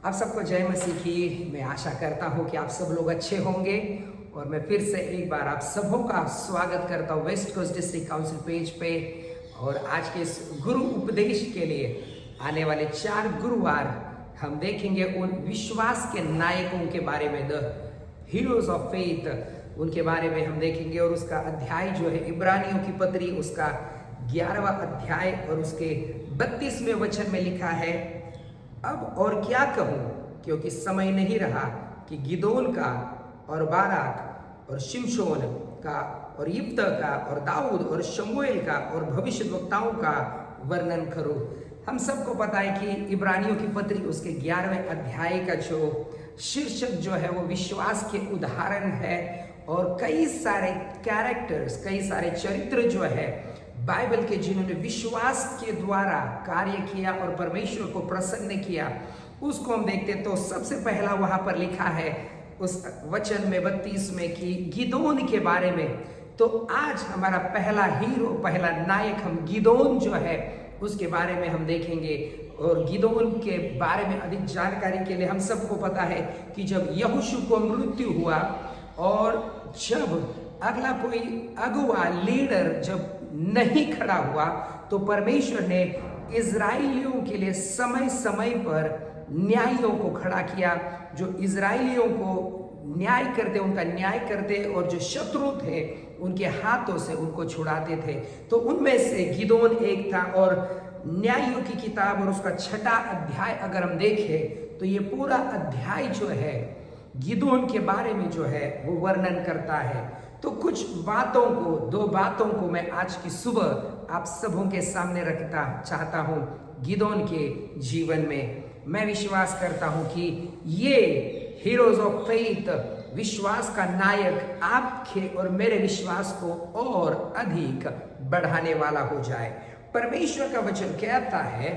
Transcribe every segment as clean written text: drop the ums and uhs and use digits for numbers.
आप सबको जय मसीह की। मैं आशा करता हूँ कि आप सब लोग अच्छे होंगे और मैं फिर से एक बार आप सबों का स्वागत करता हूँ West Coast District Council page पे। और आज के इस गुरु उपदेश के लिए आने वाले 4 गुरुवार हम देखेंगे उन विश्वास के नायकों के बारे में, द हीरोज ऑफ फेथ, उनके बारे में हम देखेंगे। और उसका अध्याय जो है इब्रानियों की पत्री, उसका 11वां अध्याय और उसके 32वें वचन में लिखा है, अब और क्या कहूँ, क्योंकि समय नहीं रहा कि गिदोन का और बाराक और शिमशोन का और यिप्तह का और दाऊद और शमूएल का और भविष्यद्वक्ताओं का वर्णन करूँ। हम सबको पता है कि इब्रानियों की पत्री उसके 11वें अध्याय का जो शीर्षक जो है वो विश्वास के उदाहरण है। और कई सारे कैरेक्टर्स, कई सारे चरित्र जो है बाइबल के, जिन्होंने विश्वास के द्वारा कार्य किया और परमेश्वर को प्रसन्न किया, उसको हम देखते। तो सबसे पहला वहां पर लिखा है उस वचन में 32 में कि गिदोन के बारे में। तो आज हमारा पहला हीरो, पहला नायक हम गिदोन जो है उसके बारे में हम देखेंगे। और गिदोन के बारे में अधिक जानकारी के लिए हम सबको पता है कि जब यहोशू को मृत्यु हुआ और जब अगला कोई अगुआ लीडर जब नहीं खड़ा हुआ, तो परमेश्वर ने इजराइलियों के लिए समय समय पर न्यायियों को खड़ा किया, जो इजराइलियों को न्याय करते, उनका न्याय करते और जो शत्रु थे उनके हाथों से उनको छुड़ाते थे। तो उनमें से गिदोन एक था। और न्यायियों की किताब और उसका 6वां अध्याय अगर हम देखें तो ये पूरा अध्याय जो है गिदोन के बारे में जो है वो वर्णन करता है। तो कुछ बातों को, 2 बातों को मैं आज की सुबह आप सबों के सामने रखता चाहता हूं गिदोन के जीवन में। मैं विश्वास करता हूं कि ये हीरोज ऑफ फेथ, विश्वास का नायक, आपके और मेरे विश्वास को और अधिक बढ़ाने वाला हो जाए। परमेश्वर का वचन कहता है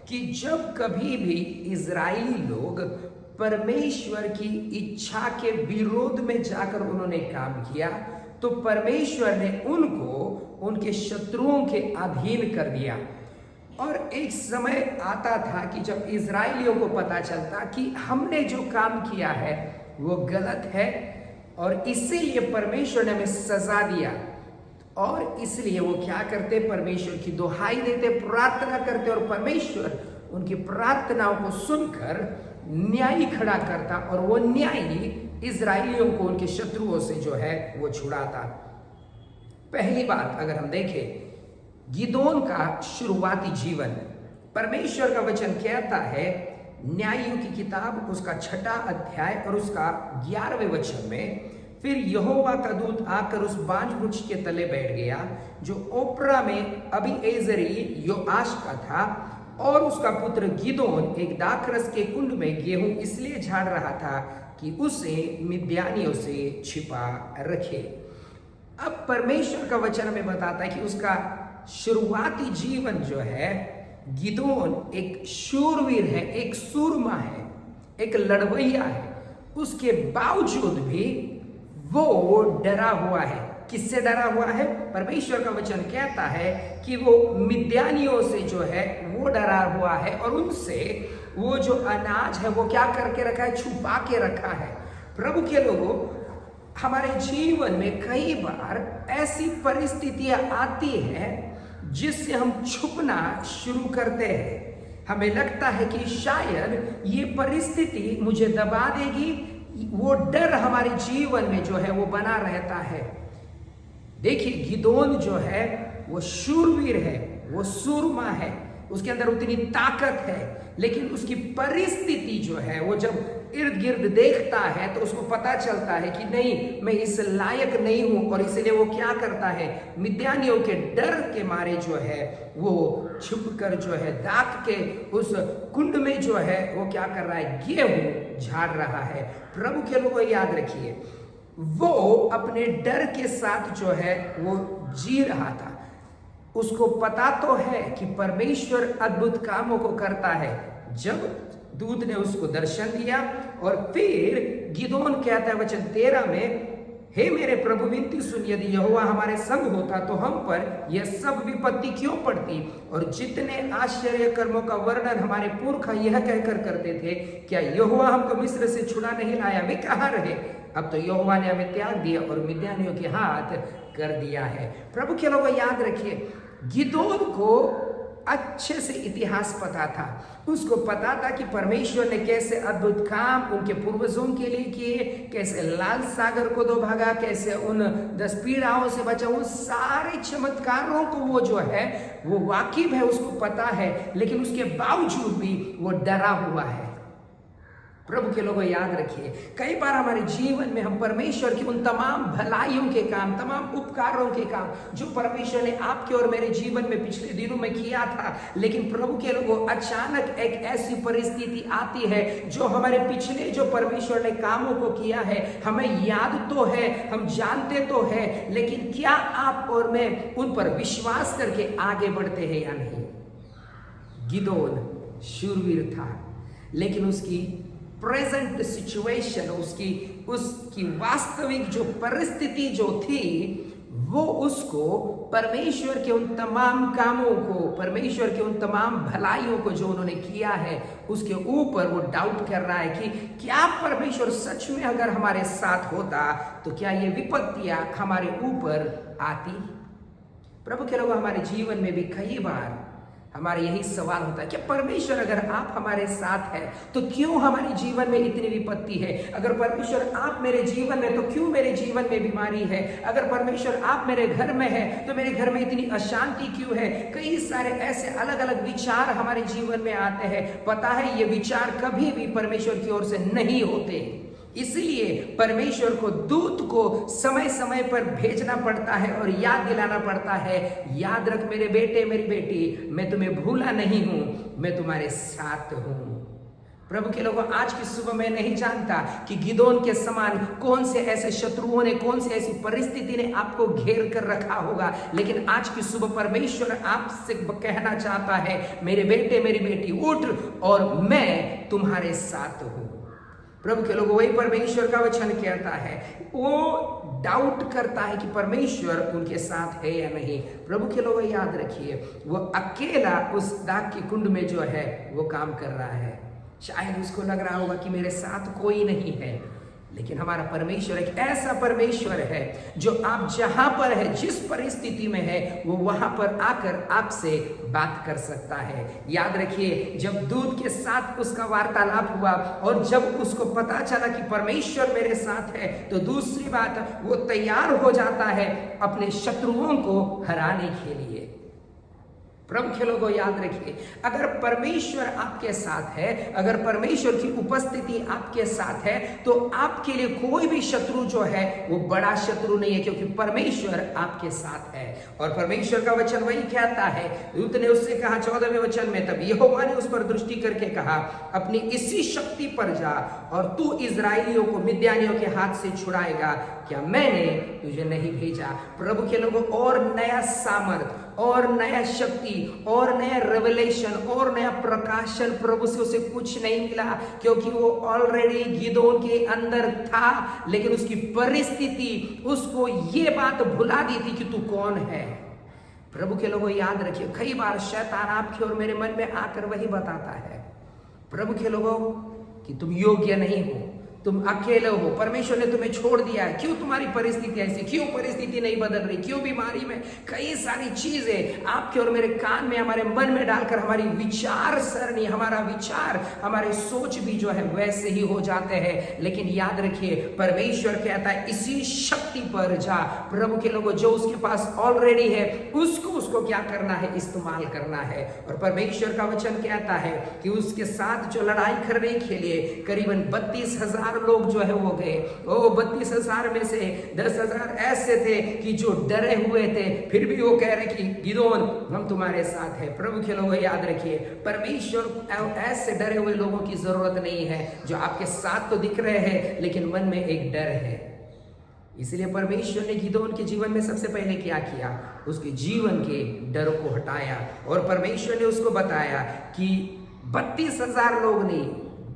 कि जब कभी भी इजरायली लोग परमेश्वर की इच्छा के विरोध में जाकर उन्होंने काम किया, तो परमेश्वर ने उनको उनके शत्रुओं के अधीन कर दिया। और एक समय आता था कि जब इजरायलियों को पता चलता कि हमने जो काम किया है वो गलत है और इसीलिए परमेश्वर ने हमें सजा दिया। और इसलिए वो क्या करते, परमेश्वर की दुहाई देते, प्रार्थना करते और परमेश्वर उनकी प्रार्थनाओं को सुनकर न्यायी खड़ा करता और वो न्यायी इजराइलियों को उनके शत्रुओं से जो है वो छुड़ाता। पहली बात अगर हम देखें गिदोन का शुरुआती जीवन, परमेश्वर का वचन कहता है न्यायियों की किताब उसका 6वां अध्याय और उसका 11वें वचन में, फिर यहोवा का दूत आकर उस बांज वृक्ष के तले बैठ गया जो ओप्रा में अबीएजेरी योआश का था, और उसका पुत्र गिदोन एक दाखरस के कुंड में गेहूं इसलिए झाड़ रहा था कि उसे मिद्यानियों से छिपा रखे। अब परमेश्वर का वचन हमें बताता है कि उसका शुरुआती जीवन जो है, गिदोन एक शूरवीर है, एक सूरमा है, एक लड़वैया है। उसके बावजूद भी वो डरा हुआ है। किससे डरा हुआ है? परमेश्वर का वचन कहता है कि वो मिद्यानियों से जो है वो डरा हुआ है और उनसे वो जो अनाज है वो क्या करके रखा है? छुपा के रखा है। प्रभु के लोगों, हमारे जीवन में कई बार ऐसी परिस्थितियां आती हैं जिससे हम छुपना शुरू करते हैं। हमें लगता है कि शायद ये परिस्थिति मुझे दबा देगी, वो डर हमारे जीवन में जो है वो बना रहता है। देखिए गिदोन जो है वो शूरवीर है, वो सूरमा है, उसके अंदर उतनी ताकत है, लेकिन उसकी परिस्थिति जो है वो जब इर्द गिर्द देखता है तो उसको पता चलता है कि नहीं, मैं इस लायक नहीं हूं। और इसलिए वो क्या करता है, मिद्यानियों के डर के मारे जो है वो छुपकर जो है दाख के उस कुंड में जो है वो क्या कर रहा है, गेहूं झाड़ रहा है। प्रभु के लोगों याद रखिए, वो अपने डर के साथ जो है वो जी रहा था। उसको पता तो है कि परमेश्वर अद्भुत कामों को करता है। जब दूत ने उसको दर्शन दिया और फिर गिदोन कहता है वचन 13 में, हे मेरे प्रभु विनती सुन, यदि यहोवा हमारे संग होता तो हम पर यह सब विपत्ति क्यों पड़ती। और जितने आश्चर्य कर्मों का वर्णन हमारे पुरखा यह कहकर करते थे, क्या यहोवा हमको मिस्र से छुड़ा नहीं लाया, वे कहाँ रहे। अब तो यहोवा ने हमें त्याग दिया और मिद्यानियों के हाथ कर दिया है। प्रभु के लोगों याद रखिए, गिदोन को अच्छे से इतिहास पता था। उसको पता था कि परमेश्वर ने कैसे अद्भुत काम उनके पूर्वजों के लिए किए, कैसे लाल सागर को दो भागा, कैसे उन 10 पीड़ाओं से बचा। उन सारे चमत्कारों को वो जो है वो वाकिफ है, उसको पता है, लेकिन उसके बावजूद भी वो डरा हुआ है। प्रभु के लोगों याद रखिए, कई बार हमारे जीवन में हम परमेश्वर की उन तमाम भलाइयों के काम, तमाम उपकारों के काम जो परमेश्वर ने आपके और मेरे जीवन में पिछले दिनों में किया था, लेकिन प्रभु के लोगों अचानक एक ऐसी परिस्थिति आती है जो हमारे पिछले जो परमेश्वर ने कामों को किया है हमें याद तो है, हम जानते तो है, लेकिन क्या आप और मैं उन पर विश्वास करके आगे बढ़ते हैं या नहीं। गिदोन शूरवीर था, लेकिन उसकी प्रेजेंट सिचुएशन, उसकी वास्तविक जो परिस्थिति जो थी, वो उसको परमेश्वर के उन तमाम कामों को, परमेश्वर के उन तमाम भलाइयों को जो उन्होंने किया है, उसके ऊपर वो डाउट कर रहा है कि क्या परमेश्वर सच में अगर हमारे साथ होता तो क्या ये विपत्तियां हमारे ऊपर आती। प्रभु के लोग हमारे जीवन में भी कई बार हमारा यही सवाल होता है कि परमेश्वर अगर आप हमारे साथ है तो क्यों हमारे जीवन में इतनी विपत्ति है। अगर परमेश्वर आप मेरे जीवन में तो क्यों मेरे जीवन में बीमारी है। अगर परमेश्वर आप मेरे घर में है तो मेरे घर में इतनी अशांति क्यों है। कई सारे ऐसे अलग अलग विचार हमारे जीवन में आते हैं। पता है ये विचार कभी भी परमेश्वर की ओर से नहीं होते, इसलिए परमेश्वर को दूत को समय समय पर भेजना पड़ता है और याद दिलाना पड़ता है, याद रख मेरे बेटे मेरी बेटी, मैं तुम्हें भूला नहीं हूं, मैं तुम्हारे साथ हूं। प्रभु के लोगों, आज की सुबह मैं नहीं जानता कि गिदोन के समान कौन से ऐसे शत्रुओं ने, कौन सी ऐसी परिस्थिति ने आपको घेर कर रखा होगा, लेकिन आज की सुबह परमेश्वर आपसे कहना चाहता है, मेरे बेटे मेरी बेटी उठ और मैं तुम्हारे साथ हूं। प्रभु के लोगों, वही परमेश्वर का वचन कहता है, वो डाउट करता है कि परमेश्वर उनके साथ है या नहीं। प्रभु के लोगों याद रखिए, वो अकेला उस दाग के कुंड में जो है वो काम कर रहा है। शायद उसको लग रहा होगा कि मेरे साथ कोई नहीं है, लेकिन हमारा परमेश्वर एक ऐसा परमेश्वर है जो आप जहां पर है, जिस परिस्थिति में है, वो वहां पर आकर आपसे बात कर सकता है। याद रखिए, जब दूत के साथ उसका वार्तालाप हुआ और जब उसको पता चला कि परमेश्वर मेरे साथ है, तो दूसरी बात, वो तैयार हो जाता है अपने शत्रुओं को हराने के लिए। प्रभु के लोगों याद रखिए, अगर परमेश्वर आपके साथ है, अगर परमेश्वर की उपस्थिति आपके साथ है, तो आपके लिए कोई भी शत्रु जो है वो बड़ा शत्रु नहीं है, क्योंकि परमेश्वर आपके साथ है। और परमेश्वर का वचन वही कहता है, दूत ने उससे कहा 14वें वचन में, तब यहोवा ने उस पर दृष्टि करके कहा, अपनी इसी शक्ति पर जा और तू इजराइलियों को मिद्यानियों के हाथ से छुड़ाएगा, क्या मैंने तुझे नहीं भेजा। प्रभु के लोगों, और नया सामर्थ और नया शक्ति और नया रेवलेशन और नया प्रकाशन प्रभु से उसे कुछ नहीं मिला, क्योंकि वो ऑलरेडी गिदोन के अंदर था, लेकिन उसकी परिस्थिति उसको ये बात भुला दी थी कि तू कौन है। प्रभु के लोगों याद रखिए, कई बार शैतान आपके और मेरे मन में आकर वही बताता है, प्रभु के लोगों, कि तुम योग्य नहीं हो, तुम अकेले हो, परमेश्वर ने तुम्हें छोड़ दिया है, क्यों तुम्हारी परिस्थिति ऐसी, क्यों परिस्थिति नहीं बदल रही, क्यों बीमारी में, कई सारी चीजें आपके और मेरे कान में, हमारे मन में डालकर हमारी विचार सरणी, हमारा विचार, हमारे सोच भी जो है वैसे ही हो जाते हैं। लेकिन याद रखिए, परमेश्वर कहता है इसी शक्ति पर जा। प्रभु के लोगों, जो उसके पास ऑलरेडी है उसको क्या करना है, इस्तेमाल करना है। और परमेश्वर का वचन कहता है कि उसके साथ जो लड़ाई करने के लिए करीबन 32,000 लोग जो है वो गए। 32,000 में से 10,000 ऐसे थे कि जो डरे हुए थे, फिर भी वो कह रहे कि गिदोन हम तुम्हारे साथ है। प्रभु के लोगों याद रखिए, परमेश्वर ऐसे डरे हुए लोगों की जरूरत नहीं है जो आपके साथ तो दिख रहे हैं लेकिन मन में एक डर है। इसलिए परमेश्वर ने गिदोन के जीवन में सबसे पहले क्या किया, उसके जीवन के डर को हटाया और परमेश्वर ने उसको बताया कि 32,000 लोग नहीं,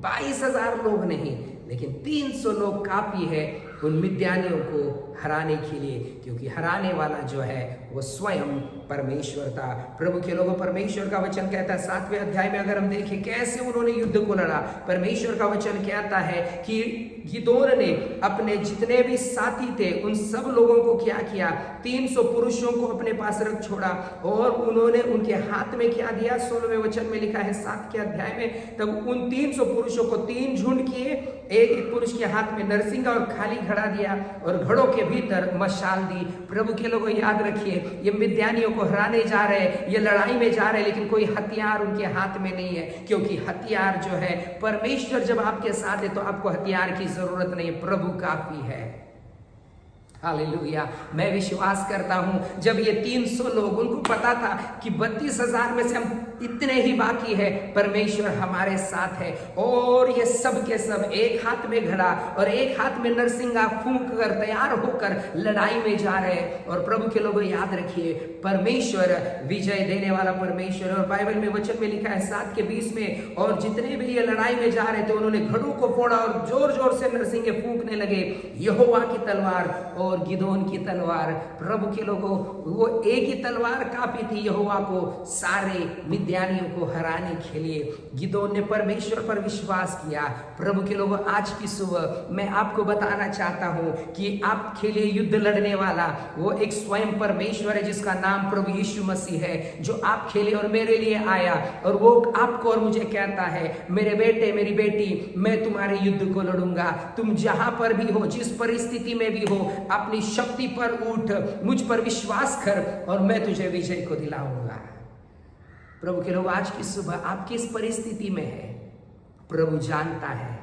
22,000 लोग नहीं, लेकिन 300 लोग काफी है उन मिद्यानियों को हराने के लिए, क्योंकि हराने वाला जो है वो स्वयं परमेश्वर था। प्रभु के लोगों, परमेश्वर का वचन कहता है 7वें अध्याय में अगर हम देखें कैसे उन्होंने युद्ध को लड़ा, परमेश्वर का वचन कहता है कि गिदोन ने अपने जितने भी साथी थे उन सब लोगों को क्या किया, 300 पुरुषों को अपने पास रख छोड़ा और उन्होंने उनके हाथ में क्या दिया, 16वें वचन में लिखा है 7 के अध्याय में, तब उन 300 पुरुषों को 3 झुंड किए, एक पुरुष के हाथ में नरसिंगा और खाली घड़ा दिया और घड़ों के भीतर मशाल दी। प्रभु के लोगों याद रखिए, ये मिद्यानियों को हराने जा रहे हैं, ये लड़ाई में जा रहे हैं, लेकिन कोई हथियार उनके हाथ में नहीं है, क्योंकि हथियार जो है परमेश्वर जब आपके साथ है तो आपको हथियार की जरूरत नहीं है, प्रभु काफी है। हालेलुया। मैं विश्वास करता हूं जब ये 300 लोग, उनको पता था कि 32,000 में से हम इतने ही बाकी है, परमेश्वर हमारे साथ है, और ये सब के सब एक हाथ में घड़ा और एक हाथ में नरसिंगा फूंक कर तैयार होकर लड़ाई में जा रहे हैं। और प्रभु के लोगों याद रखिए, परमेश्वर विजय देने वाला परमेश्वर, और बाइबल में वचन में लिखा है 7 के 20 में, और जितने भी ये लड़ाई में जा रहे थे उन्होंने घड़ों को फोड़ा और जोर जोर से नरसिंगे फूंकने लगे, यहोवा की तलवार और गिदोन की तलवार। प्रभु के लोगों, वो एक ही तलवार काफी थी यहोवा को सारे मिद्यानियों को हराने के लिए। गिदोन ने परमेश्वर पर विश्वास किया। प्रभु के लोगों, आज की सुबह मैं आपको बताना चाहता हूं कि आपके लिए युद्ध लड़ने वाला वो एक स्वयं परमेश्वर है, जिसका नाम प्रभु यीशु मसीह है, जो आपके लिए और मेरे लिए आया, और वो आपको और मुझे कहता है, मेरे बेटे मेरी बेटी, मैं तुम्हारे युद्ध को लड़ूंगा। तुम जहां पर भी हो, जिस परिस्थिति में भी हो, अपनी शक्ति पर उठ, मुझ पर विश्वास कर और मैं तुझे विजय को दिलाऊंगा। प्रभु के लोग, आज की सुबह आप किस परिस्थिति में है, प्रभु जानता है।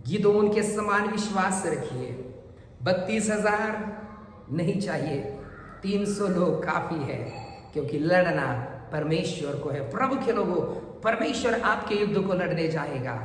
गिदोन के समान विश्वास रखिए। 32,000 नहीं चाहिए, 300 लोग काफी है, क्योंकि लड़ना परमेश्वर को है। प्रभु के लोगों, परमेश्वर आपके युद्ध को लड़ने जाएगा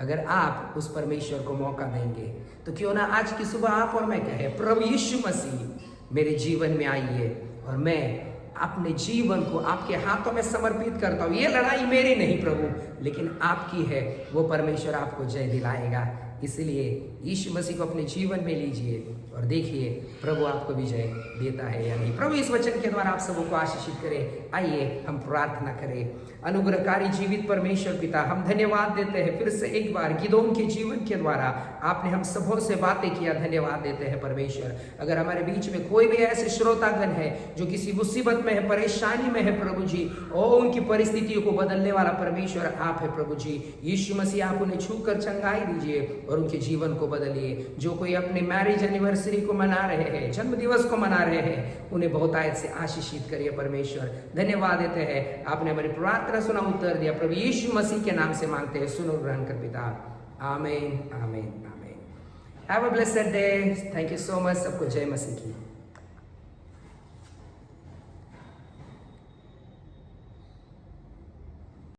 अगर आप उस परमेश्वर को मौका देंगे। तो क्यों ना आज की सुबह आप और मैं कहे, प्रभु यीशु मसीह मेरे जीवन में आइए, और मैं अपने जीवन को आपके हाथों में समर्पित करता हूं। ये लड़ाई मेरी नहीं प्रभु, लेकिन आपकी है। वो परमेश्वर आपको जय दिलाएगा। इसलिए यीशु मसीह को अपने जीवन में लीजिए और देखिए प्रभु आपको विजय देता है या नहीं। प्रभु इस वचन के द्वारा आप सबों को आशीषित करे। आइए हम प्रार्थना करें। अनुग्रहकारी जीवित परमेश्वर पिता, हम धन्यवाद देते हैं फिर से एक बार गिदोन के जीवन के द्वारा आपने हम सबों से बातें किया। धन्यवाद देते हैं परमेश्वर। अगर हमारे बीच में कोई भी ऐसे श्रोतागण है जो किसी मुसीबत में है, परेशानी में है प्रभु जी, और उनकी परिस्थितियों को बदलने वाला परमेश्वर आप है प्रभु जी। यीशु मसीह आप उन्हें छू कर चंगाई दीजिए और उनके जीवन को बदलिए। जो कोई अपने मैरिज एनिवर्सरी को मना रहे हैं, जन्म दिवस को मना रहे हैं, उन्हें बहुतायत से आशीषित करिए परमेश्वर। धन्यवाद देते हैं, आपने हमारी प्रार्थना सुना, उत्तर दिया। प्रभु यीशु मसीह के नाम से मांगते हैं, सुनो ग्रहण कर पिता। आमीन आमीन आमीन। Have a blessed day. Thank you so much. सबको जय मसीह की।